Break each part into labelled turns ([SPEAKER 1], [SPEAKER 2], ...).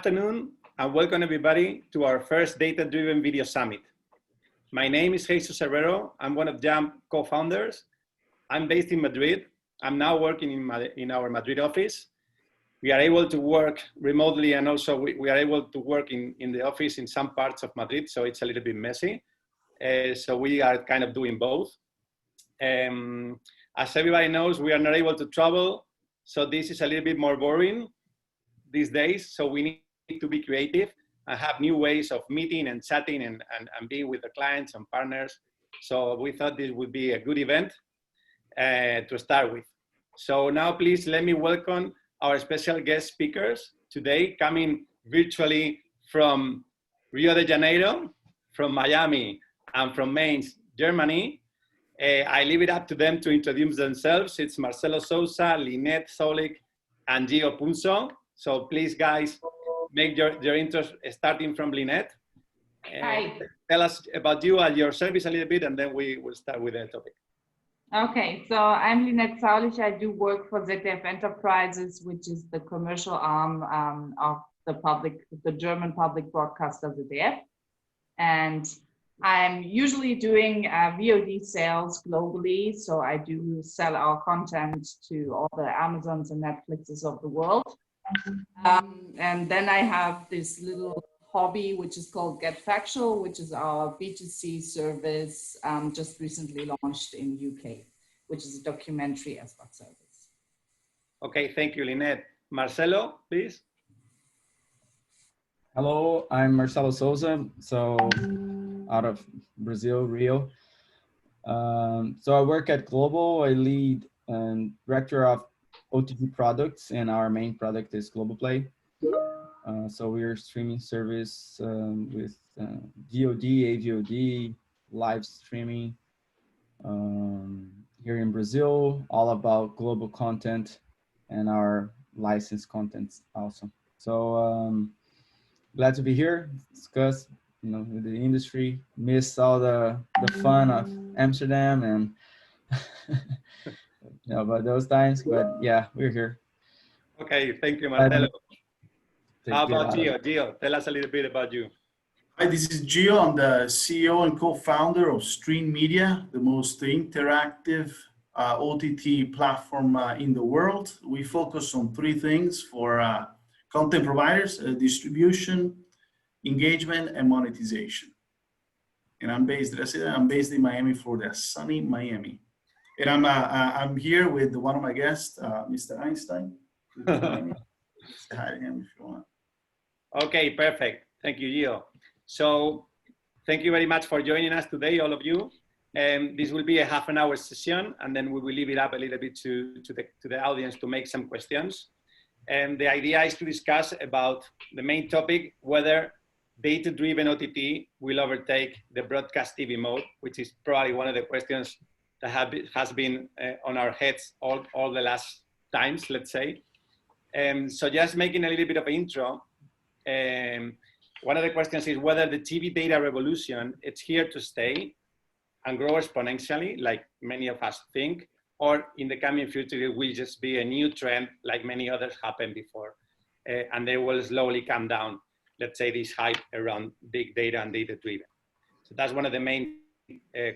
[SPEAKER 1] Afternoon and welcome everybody to our first data-driven video summit. My name is Jesús Herrero. I'm one of Jump co-founders. I'm based in Madrid. I'm now working in our Madrid office. We are able to work remotely, and also we are able to work in the office in some parts of Madrid, so it's a little bit messy. So we are kind of doing both. As everybody knows, we are not able to travel, so this is a little bit more boring these days. So we need to be creative and have new ways of meeting and chatting and being with the clients and partners. So we thought this would be a good event to start with. So now please let me welcome our special guest speakers today, coming virtually from Rio de Janeiro, from Miami, and from Mainz, Germany. I leave it up to them to introduce themselves. It's Marcelo Souza, Linette Zaulich, and Gio Punzo. So please, guys, make your intros, starting from Linette.
[SPEAKER 2] Hi.
[SPEAKER 1] Tell us about you and your service a little bit, and then we will start with the topic.
[SPEAKER 2] Okay, so I'm Linette Zaulich. I do work for ZDF Enterprises, which is the commercial arm of the German public broadcaster ZDF. And I'm usually doing VoD sales globally. So I do sell our content to all the Amazons and Netflixes of the world. And then I have this little hobby, which is called Get Factual, which is our B2C service just recently launched in UK, which is a documentary SVOD service.
[SPEAKER 1] Okay, thank you, Linette. Marcelo, please.
[SPEAKER 3] Hello, I'm Marcelo Souza, so out of Brazil, Rio. So I work at Globo. I lead and director of OTT products, and our main product is Globo Play. So we're a streaming service with VOD, AVOD, live streaming here in Brazil, all about global content and our licensed content also. So glad to be here, discuss with the industry, miss all the fun of Amsterdam and about those times, but yeah, we're here.
[SPEAKER 1] Okay, thank you, Marcelo. How about Gio? Gio, tell us a little bit about you.
[SPEAKER 4] Hi, this is Gio. I'm the CEO and co-founder of Streann Media, the most interactive OTT platform in the world. We focus on three things for content providers: distribution, engagement, and monetization. And I'm based in Miami, Florida, sunny Miami. And I'm here with one of my guests, Mr. Einstein. Say hi to him if you want.
[SPEAKER 1] Okay, perfect. Thank you, Gio. So thank you very much for joining us today, all of you. This will be a half-an-hour session, and then we will leave it up a little bit to the audience to make some questions. And the idea is to discuss about the main topic, whether data-driven OTT will overtake the broadcast TV mode, which is probably one of the questions that has been on our heads all the last times, let's say. So just making a little bit of an intro, one of the questions is whether the TV data revolution, it's here to stay and grow exponentially, like many of us think, or in the coming future, it will just be a new trend like many others happened before. And they will slowly come down, let's say, this hype around big data and data-driven. So that's one of the main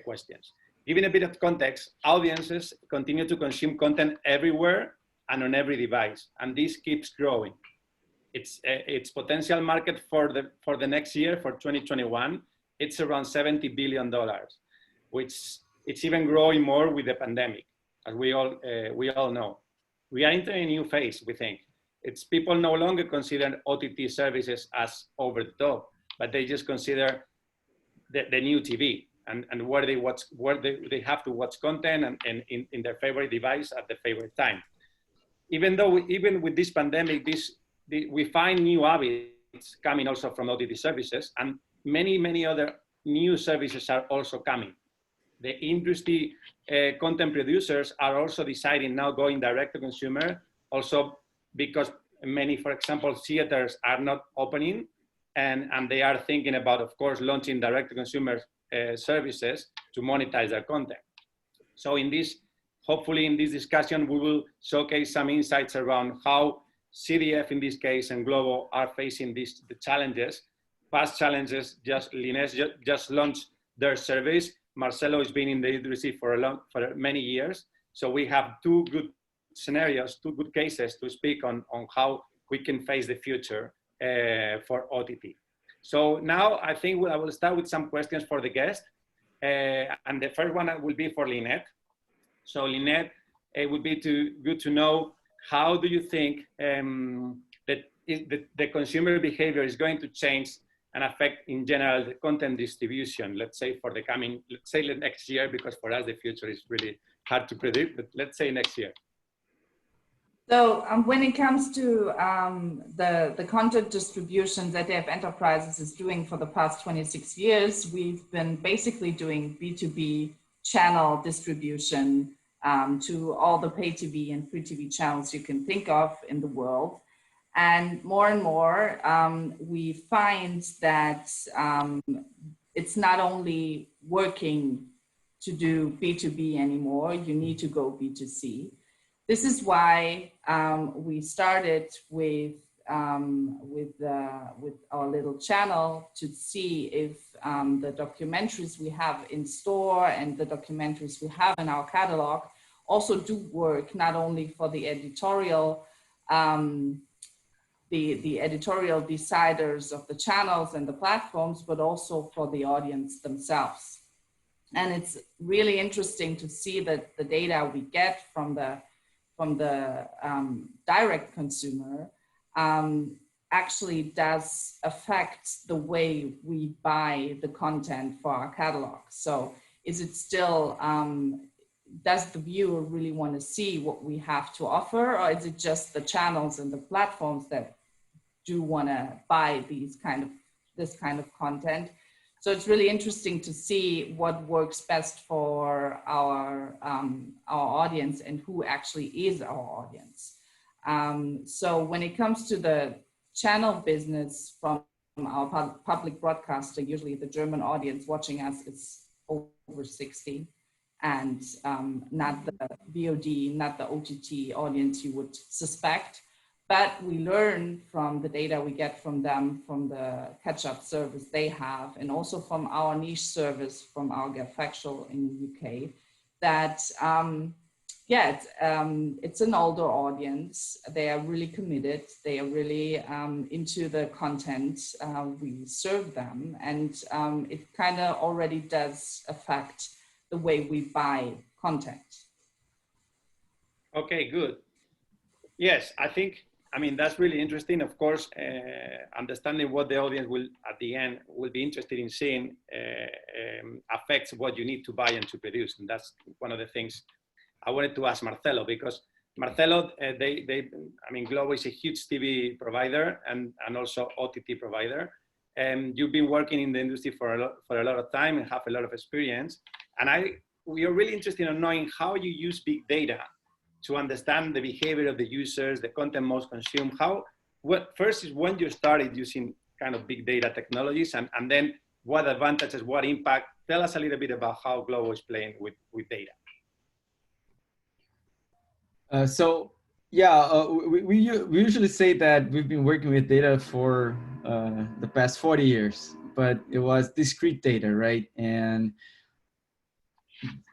[SPEAKER 1] questions. Given a bit of context, audiences continue to consume content everywhere and on every device, and this keeps growing. Its potential market for the next year, for 2021, it's around $70 billion, which it's even growing more with the pandemic, as we all know. We are entering a new phase, we think. It's people no longer consider OTT services as over the top, but they just consider the new TV and where they have to watch content and in their favorite device at the favorite time. Even with this pandemic, we find new habits coming also from OTT services, and many other new services are also coming. The industry content producers are also deciding now going direct to consumer, also because many, for example, theaters are not opening, and they are thinking about, of course, launching direct to consumer services to monetize their content. So hopefully in this discussion, we will showcase some insights around how CDF in this case and Globo are facing the challenges, past challenges. Linette just launched their service. Marcelo has been in the industry for many years. So we have two good scenarios, two good cases to speak on how we can face the future for OTT. So now I think I will start with some questions for the guest. And the first one will be for Linette. So Linette, it would be good to know, how do you think that the consumer behavior is going to change and affect in general the content distribution, let's say for the coming, let's say next year, because for us the future is really hard to predict, but let's say next year.
[SPEAKER 2] So when it comes to the content distribution that ZDF Enterprises is doing for the past 26 years, we've been basically doing B2B channel distribution to all the pay TV and free TV channels you can think of in the world. And more, we find that it's not only working to do B2B anymore, you need to go B2C. This is why we started with our little channel to see if the documentaries we have in store and the documentaries we have in our catalog also do work, not only for the editorial, the editorial deciders of the channels and the platforms, but also for the audience themselves. And it's really interesting to see that the data we get from the direct consumer actually does affect the way we buy the content for our catalog. So is it still, does the viewer really want to see what we have to offer, or is it just the channels and the platforms that do want to buy this kind of content? So it's really interesting to see what works best for our audience and who actually is our audience. So when it comes to the channel business from our public broadcaster, usually the German audience watching us is over 60, and not the VOD, not the OTT audience you would suspect. But we learn from the data we get from them, from the catch-up service they have, and also from our niche service from our Get Factual in the UK, that it's an older audience. They are really committed. They are really into the content we serve them, and it kind of already does affect the way we buy content.
[SPEAKER 1] Okay, good. Yes, I mean, that's really interesting. Of course, understanding what the audience will, at the end, will be interested in seeing affects what you need to buy and to produce. And that's one of the things I wanted to ask Marcelo, because Marcelo, I mean, Globo is a huge TV provider and also OTT provider. And you've been working in the industry for a lot of time and have a lot of experience. And we are really interested in knowing how you use big data to understand the behavior of the users, the content most consumed. First is when you started using kind of big data technologies, and then what advantages, what impact. Tell us a little bit about how Globo is playing with data.
[SPEAKER 3] We usually say that we've been working with data for the past 40 years, but it was discrete data, right? And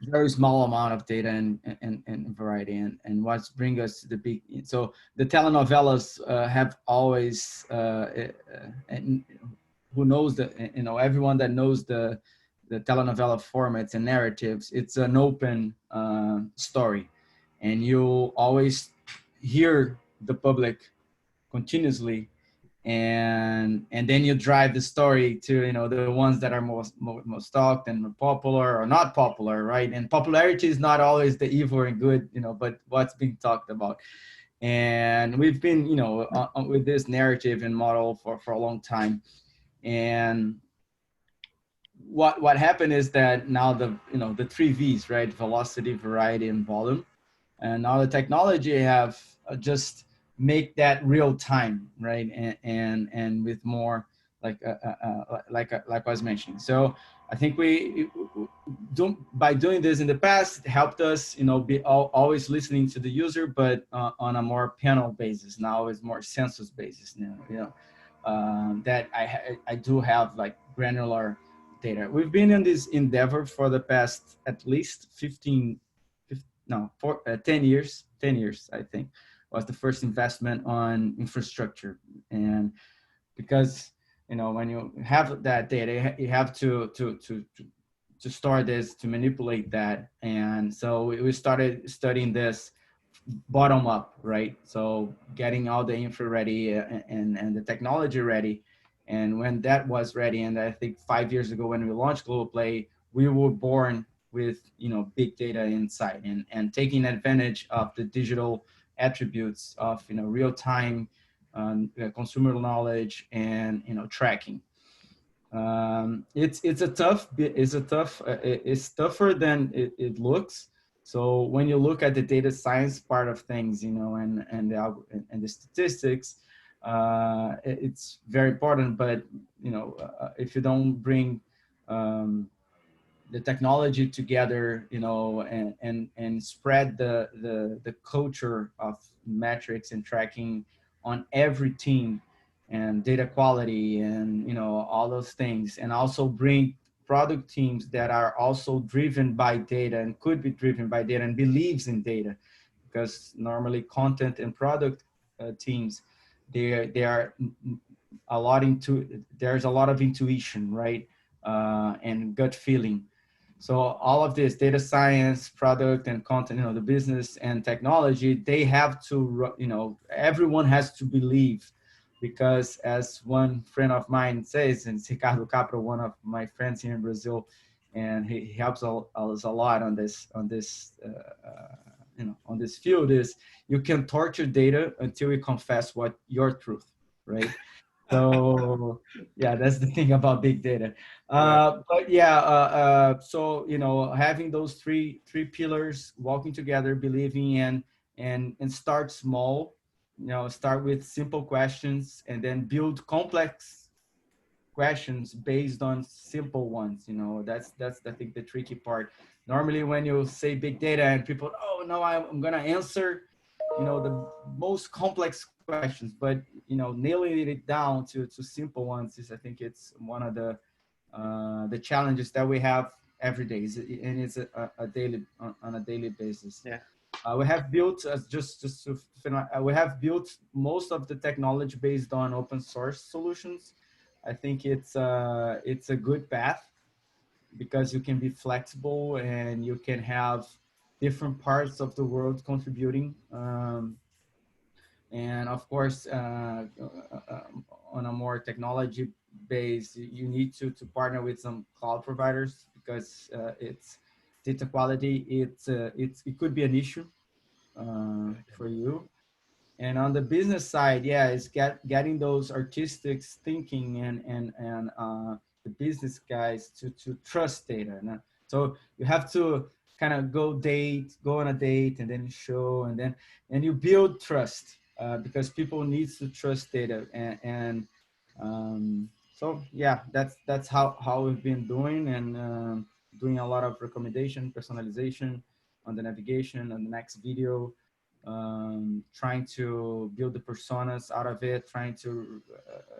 [SPEAKER 3] very small amount of data and variety, and what's bring us to the big. So the telenovelas have always, and who knows everyone that knows the telenovela formats and narratives, it's an open story, and you'll always hear the public continuously, and then you drive the story to the ones that are most talked and popular or not popular, right? And popularity is not always the evil and good, but what's being talked about. And we've been with this narrative and model for a long time. And what happened is that now the 3 V's, right? Velocity, variety, and volume. And now the technology have just make that real time, right? And with more like I was mentioning. So I think by doing this in the past, it helped us, be always listening to the user, but on a more panel basis. Now it's more census basis now, that I do have like granular data. We've been in this endeavor for the past at least 10 years. 10 years, I think, was the first investment on infrastructure. And because, when you have that data, you have to store this, to manipulate that. And so we started studying this bottom up, right? So getting all the infra ready and the technology ready. And when that was ready, and I think 5 years ago when we launched Global Play, we were born with, big data inside and taking advantage of the digital attributes of, real-time consumer knowledge and, tracking. It's tougher than it looks. So when you look at the data science part of things, and the statistics, it's very important. But if you don't bring the technology together, and spread the culture of metrics and tracking on every team, and data quality, and all those things, and also bring product teams that are also driven by data and could be driven by data and believes in data, because normally content and product teams, they are a lot there's a lot of intuition, right, and gut feeling. So all of this data science, product and content, the business and technology, they have to, everyone has to believe, because as one friend of mine says, and Ricardo Capra, one of my friends here in Brazil, and he helps us a lot on this on this field, is you can torture data until you confess what your truth, right? So yeah, that's the thing about big data. But yeah, so having those three pillars, walking together, believing, and start small. Start with simple questions and then build complex questions based on simple ones. That's I think the tricky part. Normally when you say big data and people, oh no, I'm gonna answer the most complex questions, but nailing it down to simple ones is, I think, it's one of the challenges that we have every day, and it's a daily on a daily basis.
[SPEAKER 1] Yeah.
[SPEAKER 3] We have built we have built most of the technology based on open source solutions. I think it's a good path, because you can be flexible and you can have different parts of the world contributing. And of course, on a more technology base, you need to partner with some cloud providers, because it's data quality. It could be an issue for you. And on the business side, yeah, it's getting those artistic thinking and the business guys to trust data. So you have to kind of go on a date, and then show, and you build trust, because people need to trust data. And so yeah, that's how we've been doing, and doing a lot of recommendation, personalization on the navigation, on the next video. Trying to build the personas out of it, trying to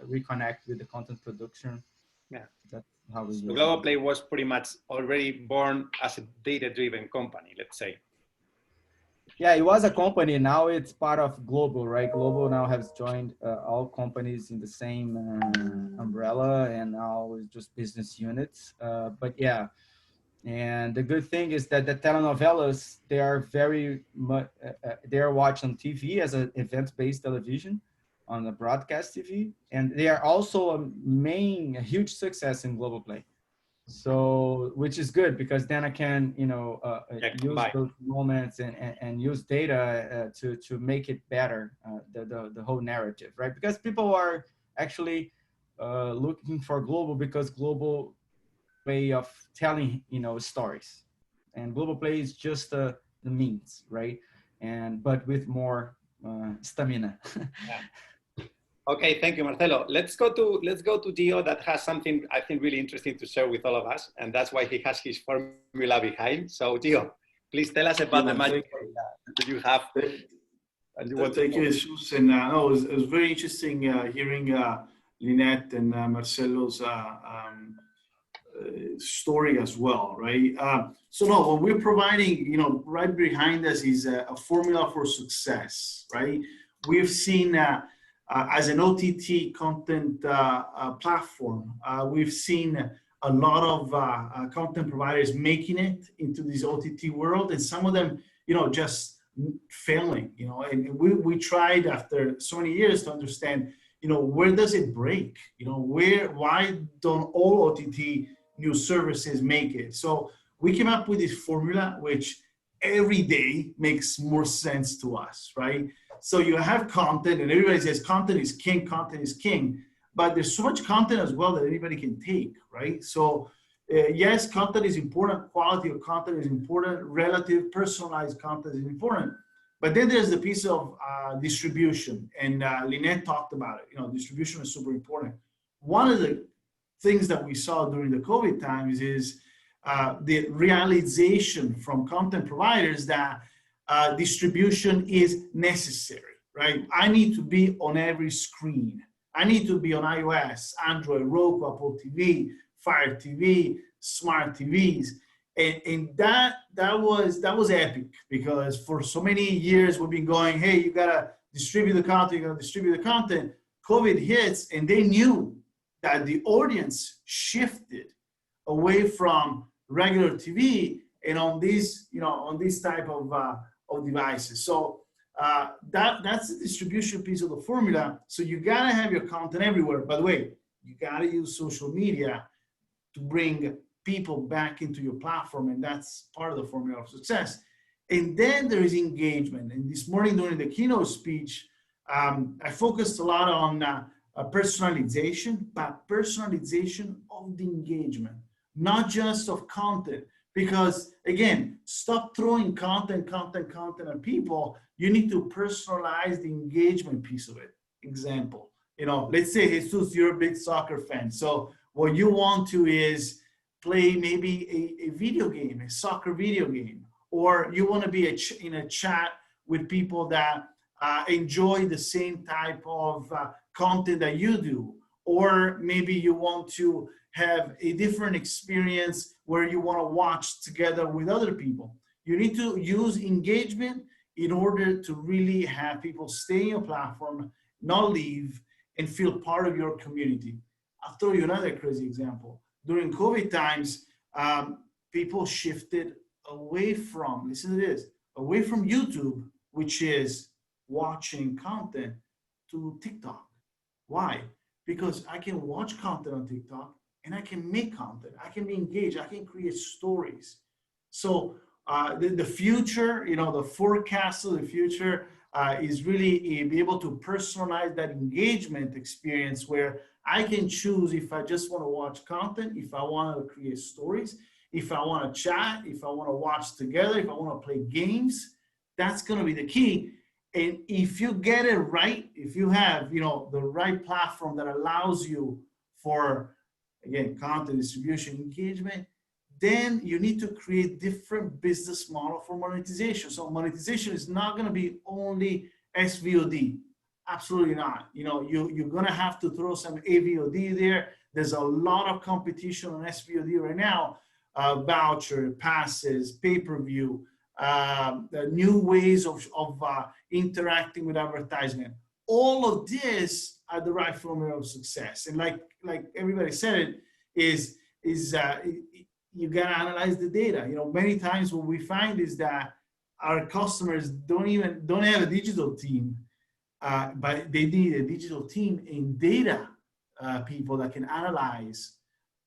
[SPEAKER 3] reconnect with the content production.
[SPEAKER 1] Yeah,
[SPEAKER 3] that's how we
[SPEAKER 1] so
[SPEAKER 3] do
[SPEAKER 1] Global
[SPEAKER 3] it.
[SPEAKER 1] Play was pretty much already born as a data-driven company, let's say.
[SPEAKER 3] Yeah, it was a company. Now it's part of Globo, right? Globo now has joined all companies in the same umbrella, and now it's just business units. But yeah. And the good thing is that the telenovelas, they are very much, they are watched on TV as an event-based television, on the broadcast TV. And they are also a huge success in Global Play. So, which is good, because then I can, use those moments and use data to make it better, the whole narrative, right? Because people are actually looking for Global, because Global way of telling stories, and Global Play is just the means, right? But with more stamina.
[SPEAKER 1] Yeah. Okay, thank you, Marcelo. Let's go to Gio that has something I think really interesting to share with all of us, and that's why he has his formula behind. So Gio, please tell us about the magic that you have.
[SPEAKER 4] Thank you, Jesús. And no, it was very interesting hearing Linette and Marcelo's story as well, right? So no, what we're providing, you know, right behind us is a formula for success, right? We've seen as an OTT content platform, we've seen a lot of content providers making it into this OTT world, and some of them, you know, just failing, you know, and we tried after so many years to understand, you know, where does it break? You know, why don't all OTT news services make it? So we came up with this formula, which every day makes more sense to us, right? So you have content, and everybody says content is king, but there's so much content as well that anybody can take, right? So yes, content is important, quality of content is important, relative personalized content is important, but then there's the piece of distribution, and Linette talked about it. You know, distribution is super important. One of the things that we saw during the COVID times is the realization from content providers that distribution is necessary, right? I need to be on every screen. I need to be on iOS, Android, Roku, Apple TV, Fire TV, smart TVs. And that was epic, because for so many years we've been going, hey, you gotta distribute the content, COVID hits, and they knew that the audience shifted away from regular TV and on these, you know, on this type of devices. So that's the distribution piece of the formula. So you gotta have your content everywhere. By the way, you gotta use social media to bring people back into your platform, and that's part of the formula of success. And then there is engagement. And this morning during the keynote speech, I focused a lot on personalization, but personalization of the engagement, not just of content. Because again, stop throwing content at people. You need to personalize the engagement piece of it. Example, you know, let's say, Jesús, you're a big soccer fan. So what you want to is play maybe a video game, a soccer video game, or you want to be in a chat with people that enjoy the same type of content that you do, or maybe you want to have a different experience where you want to watch together with other people. You need to use engagement in order to really have people stay in your platform, not leave, and feel part of your community. I'll throw you another crazy example. During COVID times, people shifted away from, listen to this, away from YouTube, which is watching content, to TikTok. Why? Because I can watch content on TikTok and I can make content. I can be engaged. I can create stories. So the future, you know, the forecast of the future is really be able to personalize that engagement experience where I can choose if I just want to watch content, if I want to create stories, if I want to chat, if I want to watch together, if I want to play games. That's going to be the key. And if you get it right, if you have, you know, the right platform that allows you for, again, content distribution, engagement, then you need to create different business model for monetization. So monetization is not going to be only SVOD. Absolutely not. You know, you're going to have to throw some AVOD there. There's a lot of competition on SVOD right now. Voucher, passes, pay-per-view, new ways of interacting with advertisement. All of this are the right formula of success. And like everybody said, it is you gotta analyze the data. You know, many times what we find is that our customers don't have a digital team, but they need a digital team and data people that can analyze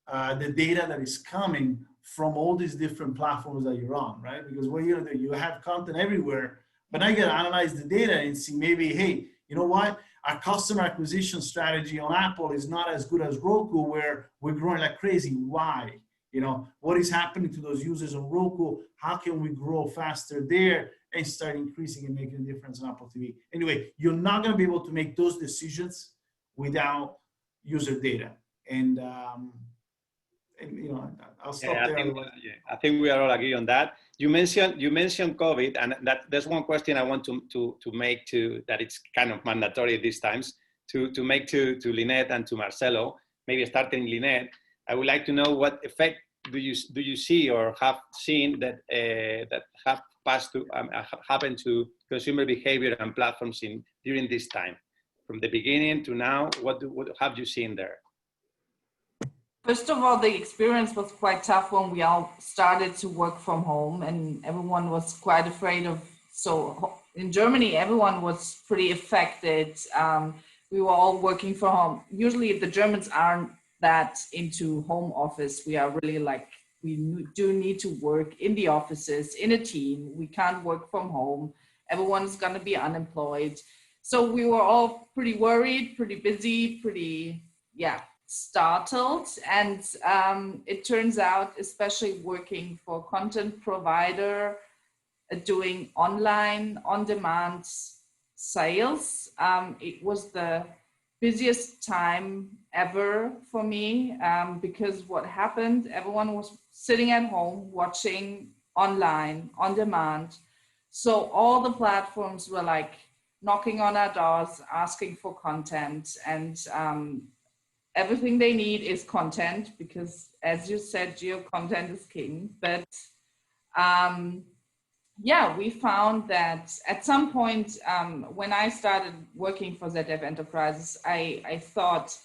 [SPEAKER 4] the data that is coming from all these different platforms that you're on, right? Because what you know, you have content everywhere, but now you gotta analyze the data and see maybe, hey, you know what? Our customer acquisition strategy on Apple is not as good as Roku, where we're growing like crazy. Why? You know, what is happening to those users on Roku? How can we grow faster there and start increasing and making a difference on Apple TV? Anyway, you're not going to be able to make those decisions without user data. And you know, I'll stop there.
[SPEAKER 1] I think we are all agree on that. You mentioned COVID, and there's one question I want to make that it's kind of mandatory these times to make to Linette and to Marcelo. Maybe starting Linette, I would like to know what effect do you see or have seen that have passed to happened to consumer behavior and platforms during this time, from the beginning to now? What have you seen there?
[SPEAKER 2] First of all, the experience was quite tough when we all started to work from home, and everyone was quite afraid of. So in Germany, everyone was pretty affected. We were all working from home. Usually the Germans aren't that into home office. We are really like, we do need to work in the offices, in a team. We can't work from home. Everyone's gonna be unemployed. So we were all pretty worried, pretty busy, pretty, startled. And it turns out, especially working for content provider, doing online, on-demand sales, it was the busiest time ever for me, because what happened, everyone was sitting at home watching online, on demand. So all the platforms were like knocking on our doors, asking for content, and everything they need is content, because as you said, Gio, content is king. But we found that at some point when I started working for ZDF Enterprises, I thought,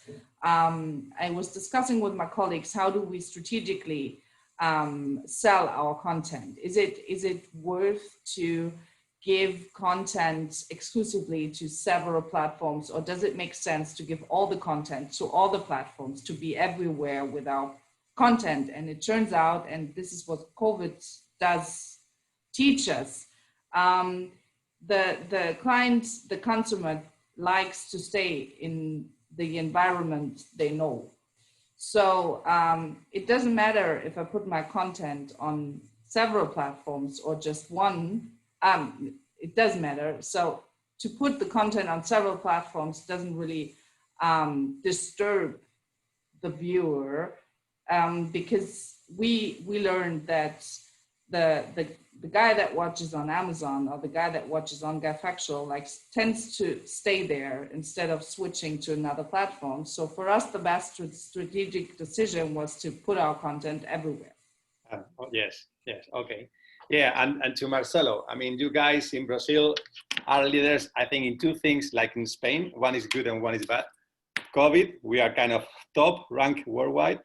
[SPEAKER 2] I was discussing with my colleagues, how do we strategically sell our content? Is it worth to give content exclusively to several platforms, or does it make sense to give all the content to all the platforms, to be everywhere with our content? And it turns out, and this is what COVID does teach us, the client, the consumer likes to stay in the environment they know. So it doesn't matter if I put my content on several platforms or just one, it does matter. So to put the content on several platforms doesn't really disturb the viewer, because we learned that the guy that watches on Amazon or the guy that watches on Factual tends to stay there instead of switching to another platform. So for us, the best strategic decision was to put our content everywhere.
[SPEAKER 1] Yes, okay. Yeah, and to Marcelo, I mean, you guys in Brazil are leaders, I think, in two things, like in Spain. One is good and one is bad. COVID, we are kind of top rank worldwide.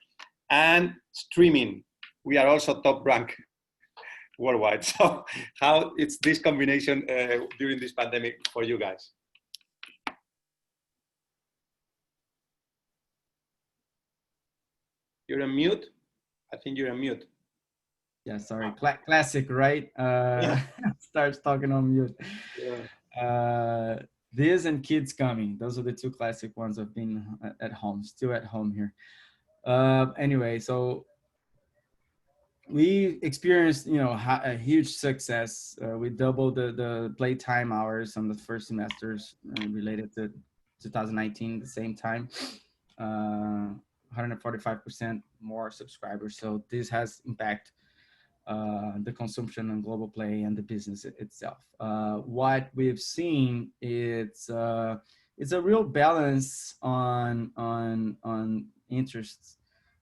[SPEAKER 1] And streaming, we are also top rank worldwide. So how it's this combination during this pandemic for you guys? You're on mute. I think you're on mute.
[SPEAKER 3] Yeah, sorry. Classic, right? Starts talking on mute.
[SPEAKER 1] Yeah.
[SPEAKER 3] This and Kids Coming. Those are the two classic ones. I've been at home, still at home here. Anyway, so we experienced, a huge success. We doubled the playtime hours on the first semesters related to 2019 at the same time. 145% more subscribers. So this has impact the consumption on global play and the business itself. What we've seen it's a real balance on interests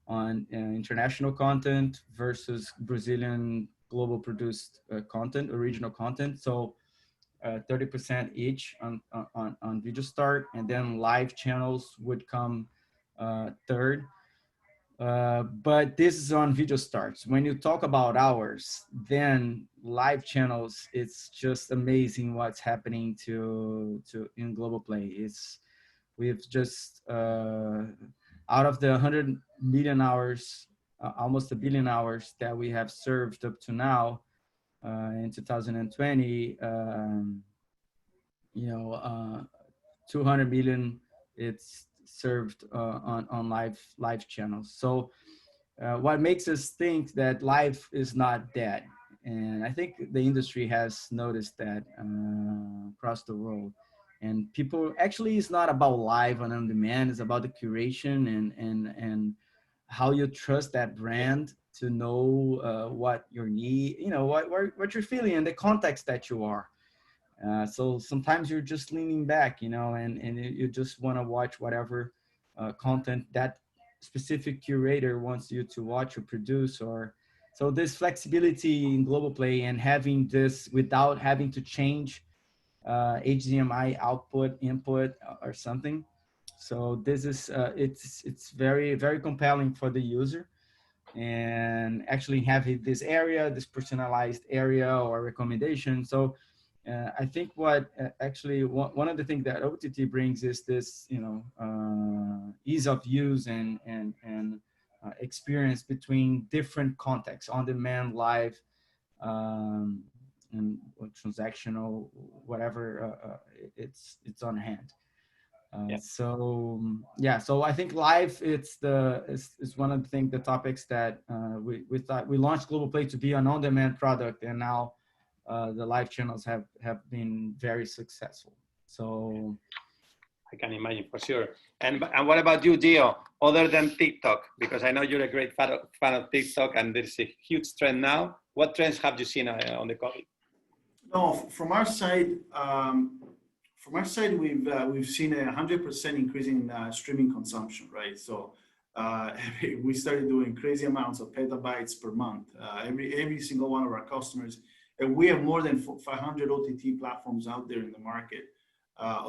[SPEAKER 3] on international content versus Brazilian global produced content, original content. So 30% each on Video Start, and then live channels would come third. But this is on Video Starts. When you talk about hours, then live channels, it's just amazing what's happening in global play. We've just out of the 100 million hours, almost 1 billion hours that we have served up to now in 2020, 200 million it's served on live channels. So what makes us think that live is not dead, and I think the industry has noticed that across the world, And people actually, it's not about live and on demand, it's about the curation and how you trust that brand to know what your need, you know, what you're feeling and the context that you are. So sometimes you're just leaning back, you know, and you just want to watch whatever content that specific curator wants you to watch or produce. Or so this flexibility in global play and having this without having to change HDMI output input or something. So this is it's very, very compelling for the user, and actually having this area, this personalized area or recommendation. So I think what actually one of the things that OTT brings is this, you know, ease of use and experience between different contexts, on demand, live, and transactional, whatever it's on hand. So yeah, so I think live it's one of the things, the topics that we thought we launched Global Play to be an on-demand product, and now the live channels have been very successful. So
[SPEAKER 1] I can imagine for sure. And what about you, Gio? Other than TikTok, because I know you're a great fan of TikTok, and there's a huge trend now. What trends have you seen on the COVID?
[SPEAKER 4] No, from our side, we've seen a 100% increase in streaming consumption, right? So we started doing crazy amounts of petabytes per month. Every single one of our customers, and we have more than 500 OTT platforms out there in the market,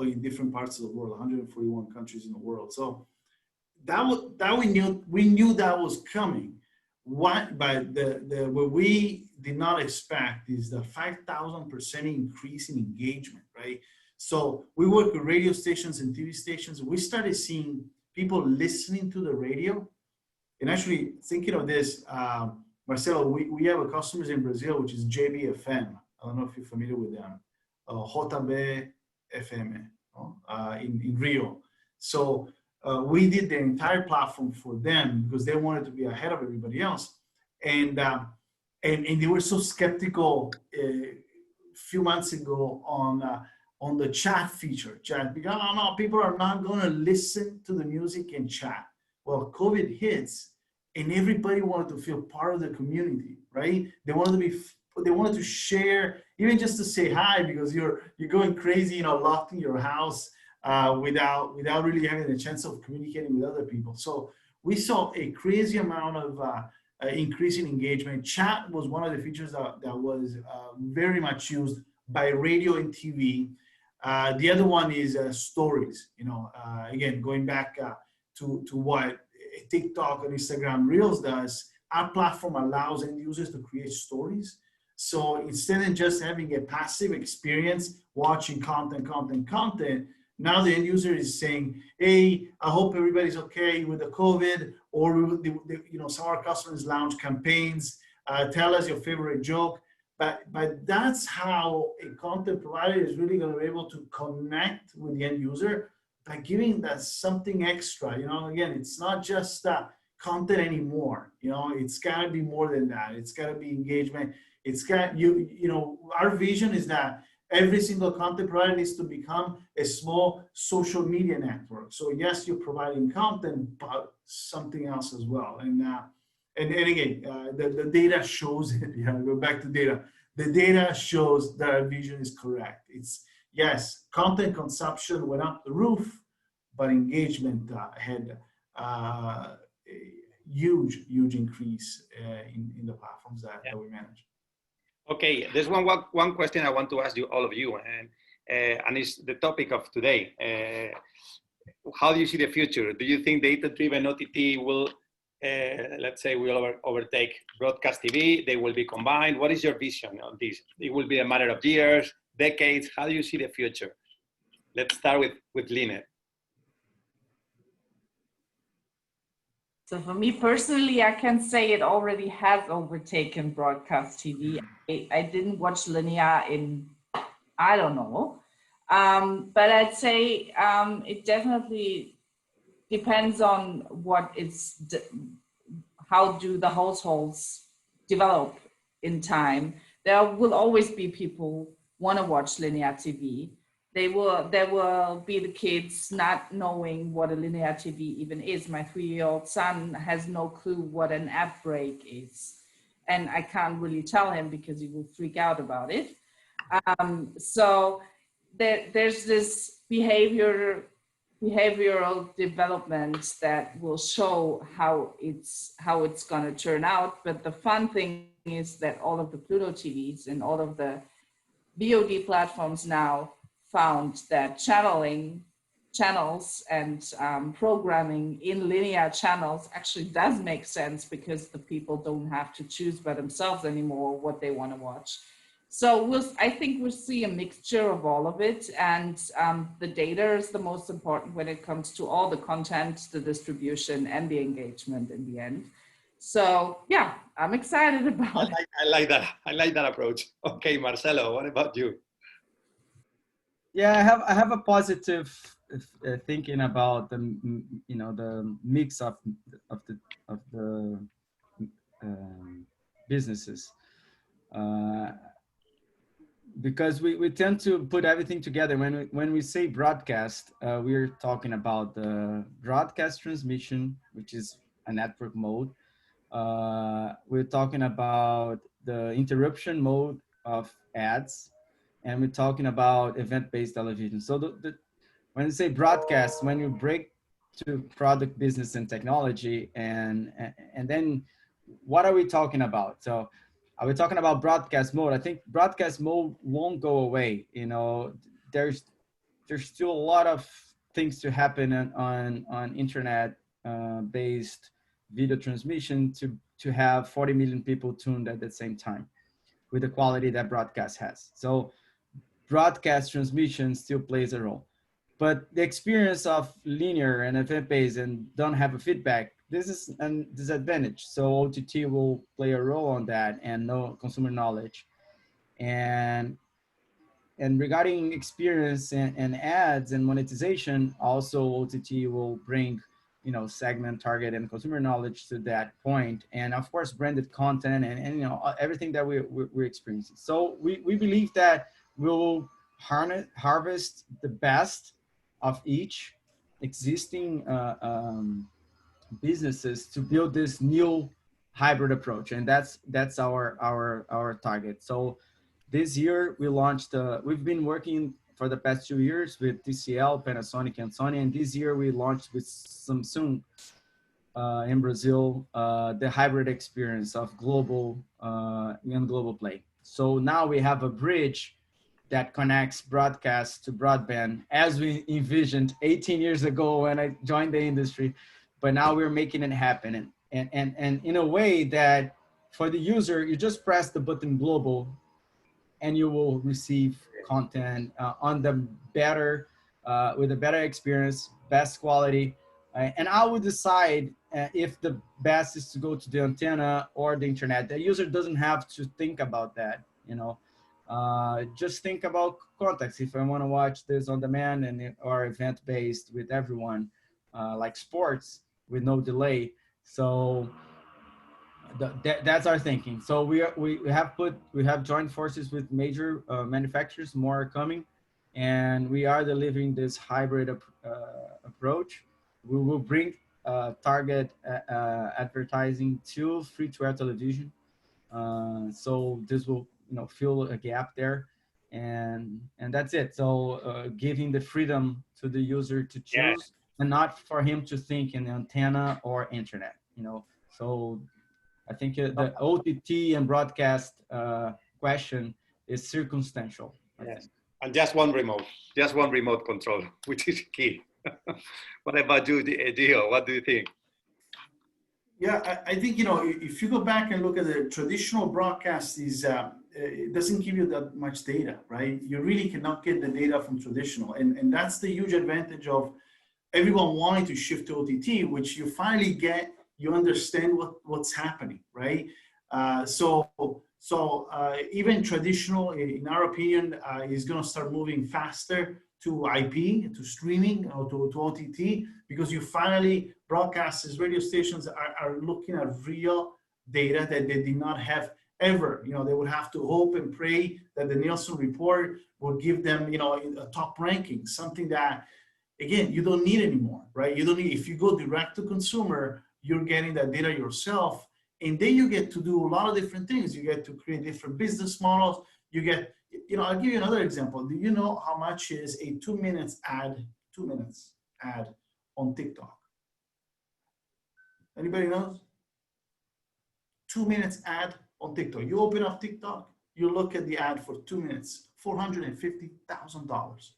[SPEAKER 4] in different parts of the world, 141 countries in the world. So that we knew that was coming. What we did not expect is the 5,000% increase in engagement, right? So we work with radio stations and TV stations. We started seeing people listening to the radio. And actually thinking of this, Marcelo, we have a customers in Brazil, which is JBFM. I don't know if you're familiar with them. JBFM in Rio. So we did the entire platform for them because they wanted to be ahead of everybody else. And they were so skeptical a few months ago on the chat feature. Because no, people are not going to listen to the music and chat. Well, COVID hits, and everybody wanted to feel part of the community, right? They wanted to share, even just to say hi, because you're going crazy, you know, locked in your house without really having the chance of communicating with other people. So we saw a crazy amount of increase in engagement. Chat was one of the features that was very much used by radio and TV. The other one is stories. You know, again, going back to what TikTok and Instagram Reels does, our platform allows end users to create stories. So instead of just having a passive experience, watching content, now the end user is saying, hey, I hope everybody's okay with the COVID, or you know, some of our customers launch campaigns, tell us your favorite joke. But that's how a content provider is really going to be able to connect with the end user by giving that something extra. You know, again, it's not just content anymore. You know, it's got to be more than that. It's got to be engagement. It's got you know, our vision is that every single content provider needs to become a small social media network. So yes, you're providing content, but something else as well. And again, the data shows it. Yeah, go back to data. The data shows that our vision is correct. It's yes, content consumption went up the roof, but engagement had a huge increase in the platforms that we manage.
[SPEAKER 1] Okay, there's one question I want to ask you, all of you, and it's the topic of today. How do you see the future? Do you think data-driven OTT will, let's say, will overtake broadcast TV? They will be combined. What is your vision on this? It will be a matter of years, decades. How do you see the future? Let's start with Linette.
[SPEAKER 2] So for me personally, I can say it already has overtaken broadcast TV. I didn't watch linear in, I don't know. But I'd say it definitely depends on how do the households develop in time. There will always be people want to watch linear TV. there will be the kids not knowing what a linear TV even is. My 3-year-old son has no clue what an ad break is. And I can't really tell him because he will freak out about it. So there's this behavioral development that will show how it's going to turn out. But the fun thing is that all of the Pluto TVs and all of the VOD platforms now found that channels and programming in linear channels actually does make sense, because the people don't have to choose by themselves anymore what they want to watch. So I think we'll see a mixture of all of it, and the data is the most important when it comes to all the content, the distribution, and the engagement in the end. So yeah, I'm excited about it.
[SPEAKER 1] I like that approach. Okay, Marcelo, what about you?
[SPEAKER 3] Yeah, I have a positive thinking about the the mix of the businesses, because we tend to put everything together. When we say broadcast, we're talking about the broadcast transmission, which is a network mode. We're talking about the interruption mode of ads, and we're talking about event-based television. So when you say broadcast, when you break to product, business, and technology, and then what are we talking about? So are we talking about broadcast mode? I think broadcast mode won't go away. There's still a lot of things to happen on internet based video transmission to have 40 million people tuned at the same time with the quality that broadcast has. So broadcast transmission still plays a role, but the experience of linear and event-based and don't have a feedback, this is a disadvantage. So OTT will play a role on that, and no consumer knowledge. And regarding experience and ads and monetization, also OTT will bring segment, target, and consumer knowledge to that point, and of course branded content and everything that we're experiencing. So we believe that we'll harvest the best of each existing businesses to build this new hybrid approach, and that's our target. So this year we launched. We've been working for the past 2 years with TCL, Panasonic, and Sony, and this year we launched with Samsung in Brazil the hybrid experience of Globo and Globo Play. So now we have a bridge that connects broadcast to broadband, as we envisioned 18 years ago when I joined the industry, but now we're making it happen, and in a way that for the user, you just press the button Globo and you will receive content on the better, with a better experience, best quality. And I will decide if the best is to go to the antenna or the internet. The user doesn't have to think about that, just think about context. If I want to watch this on demand or event-based with everyone, like sports with no delay. So that's our thinking. So we have joined forces with major manufacturers, more are coming, and we are delivering this hybrid approach. We will bring target advertising to free-to-air television. So this will fill a gap there, and that's it. So giving the freedom to the user to choose, and not for him to think in the antenna or internet. So I think the OTT and broadcast question is circumstantial.
[SPEAKER 1] Yes. And just one remote control, which is key. What about you, Gio? What do you think?
[SPEAKER 4] Yeah, I think, if you go back and look at the traditional broadcast, it doesn't give you that much data, right? You really cannot get the data from traditional. And that's the huge advantage of everyone wanting to shift to OTT, which you finally get, you understand what's happening, right? So even traditional, in our opinion, is going to start moving faster to IP, to streaming, or to OTT, because you finally, broadcasters, radio stations are looking at real data that they did not have ever. You know, they would have to hope and pray that the Nielsen report will give them, you know, a top ranking, something that, again, you don't need anymore, right? You don't need, if you go direct to consumer, you're getting that data yourself. And then you get to do a lot of different things. You get to create different business models. You get, you know, I'll give you another example. Do you know how much is a 2 minutes ad on TikTok? Anybody knows? 2 minutes ad on TikTok. You open up TikTok, you look at the ad for 2 minutes, $450,000.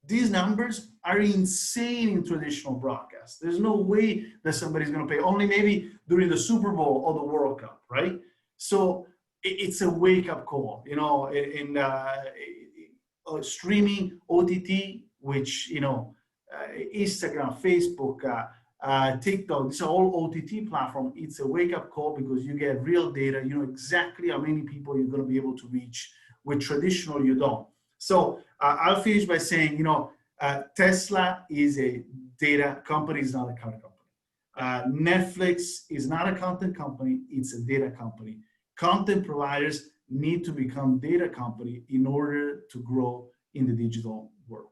[SPEAKER 4] These numbers are insane in traditional broadcast. There's no way that somebody's going to pay, only maybe during the Super Bowl or the World Cup, right? So it's a wake-up call, you know, in streaming, OTT, which, you know, Instagram, Facebook, TikTok, these are all OTT platforms. It's a wake-up call because you get real data. You know exactly how many people you're going to be able to reach. With traditional, you don't. So I'll finish by saying, you know, Tesla is a data company, is not a content company. Netflix is not a content company, it's a data company. Content providers need to become data company in order to grow in the digital world.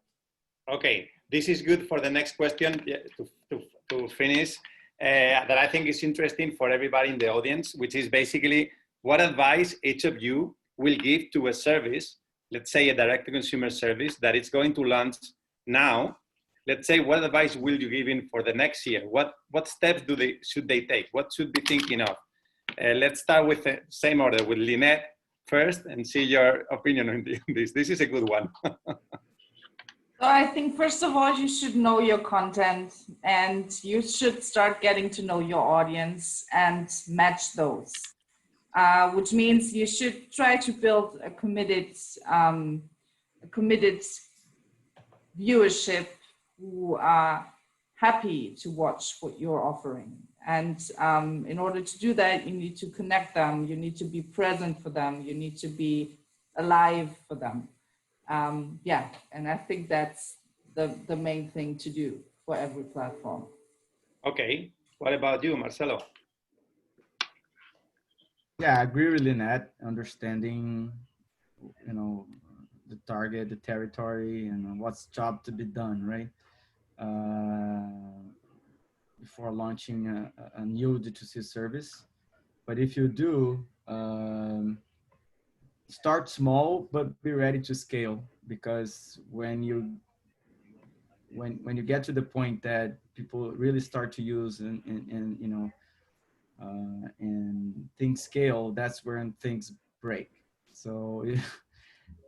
[SPEAKER 1] Okay, this is good for the next question to finish, that I think is interesting for everybody in the audience, which is basically what advice each of you will give to a service, let's say a direct-to-consumer service that is going to launch now. Let's say, what advice will you give in for the next year? What steps should they take? What should be thinking of? Let's start with the same order, with Linette first, and see your opinion on this. This is a good one.
[SPEAKER 2] So I think, first of all, you should know your content, and you should start getting to know your audience and match those. Which means you should try to build a committed viewership who are happy to watch what you're offering. And in order to do that, you need to connect them. You need to be present for them. You need to be alive for them. Yeah, and I think that's the main thing to do for every platform.
[SPEAKER 1] Okay, what about you, Marcelo?
[SPEAKER 3] Yeah, I agree with Linette, understanding, you know, the target, the territory, and what's job to be done, right? Before launching a new D2C service. But if you do, start small, but be ready to scale, because when you get to the point that people really start to use and you know, and things scale, that's when things break. So,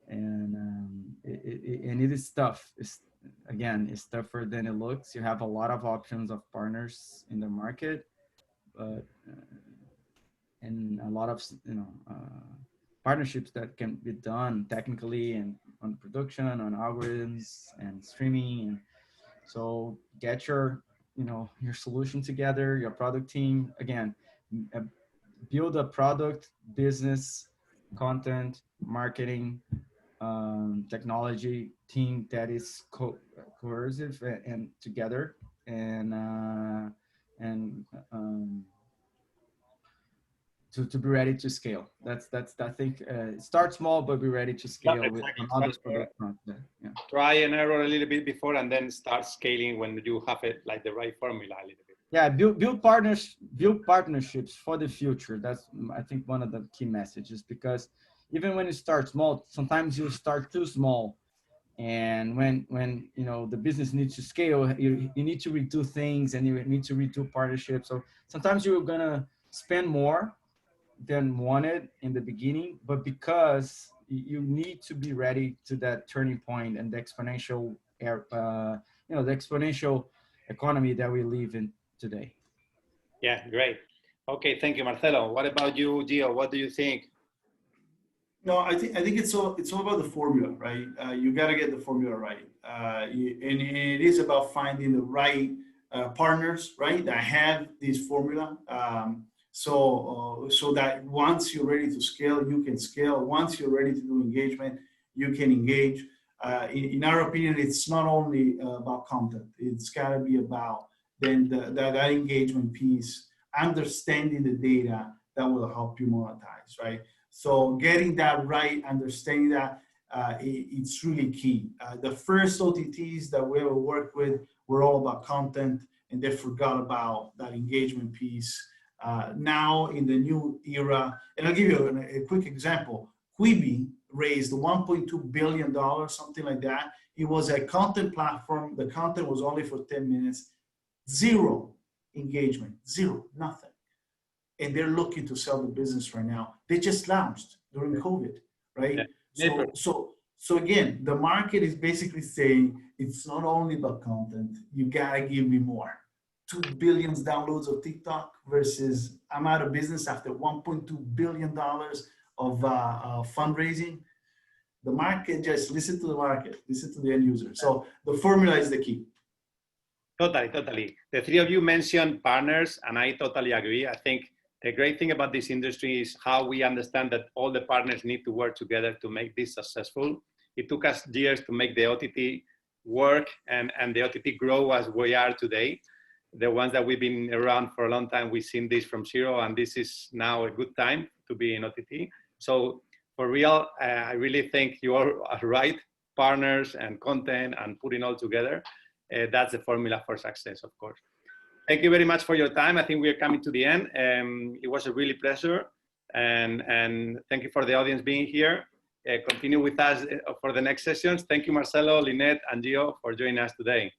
[SPEAKER 3] and it is tough. It's tougher than it looks. You have a lot of options of partners in the market, but and a lot of, you know, partnerships that can be done technically and on production, on algorithms and streaming. And so get your, you know, your solution together, your product team. Again, build a product, business, content, marketing, technology team that is cohesive and together, and to be ready to scale. That's I think start small, but be ready to scale.
[SPEAKER 1] Exactly.
[SPEAKER 3] With other product. Yeah.
[SPEAKER 1] Try and error a little bit before, and then start scaling when you have it, like the right formula a little bit.
[SPEAKER 3] Yeah, build partnerships for the future. That's, I think, one of the key messages, because even when you start small, sometimes you start too small, and when you know the business needs to scale, you need to redo things, and you need to redo partnerships. So sometimes you're gonna spend more than wanted in the beginning, but because you need to be ready to that turning point and the exponential, you know, the exponential economy that we live in today.
[SPEAKER 1] Yeah, great. Okay, thank you, Marcelo. What about you, Gio? What do you think?
[SPEAKER 4] No, I think it's all about the formula, right? You got to get the formula right, and it is about finding the right partners, right, that have this formula. So that once you're ready to scale, you can scale. Once you're ready to do engagement, you can engage. In our opinion, it's not only about content. It's got to be about then that engagement piece, understanding the data that will help you monetize, right? So getting that right, understanding that, it's really key. The first OTTs that we ever worked with were all about content, and they forgot about that engagement piece. Now in the new era, and I'll give you a quick example. Quibi raised $1.2 billion, something like that. It was a content platform. The content was only for 10 minutes, zero engagement, zero, nothing. And they're looking to sell the business right now. They just launched during COVID, right?
[SPEAKER 1] Yeah.
[SPEAKER 4] So again, the market is basically saying it's not only about content, you gotta give me more. 2 billion downloads of TikTok versus I'm out of business after $1.2 billion of fundraising. The market, just listen to the market, listen to the end user. So the formula is the key.
[SPEAKER 1] Totally. The three of you mentioned partners, and I totally agree. I think the great thing about this industry is how we understand that all the partners need to work together to make this successful. It took us years to make the OTT work and the OTT grow as we are today. The ones that we've been around for a long time, we've seen this from zero, and this is now a good time to be in OTT. So for real, I really think you are right. Partners and content and putting all together, that's the formula for success, of course. Thank you very much for your time. I think we are coming to the end. It was a really pleasure, and thank you for the audience being here. Continue with us for the next sessions. Thank you, Marcelo, Linette, and Gio for joining us today.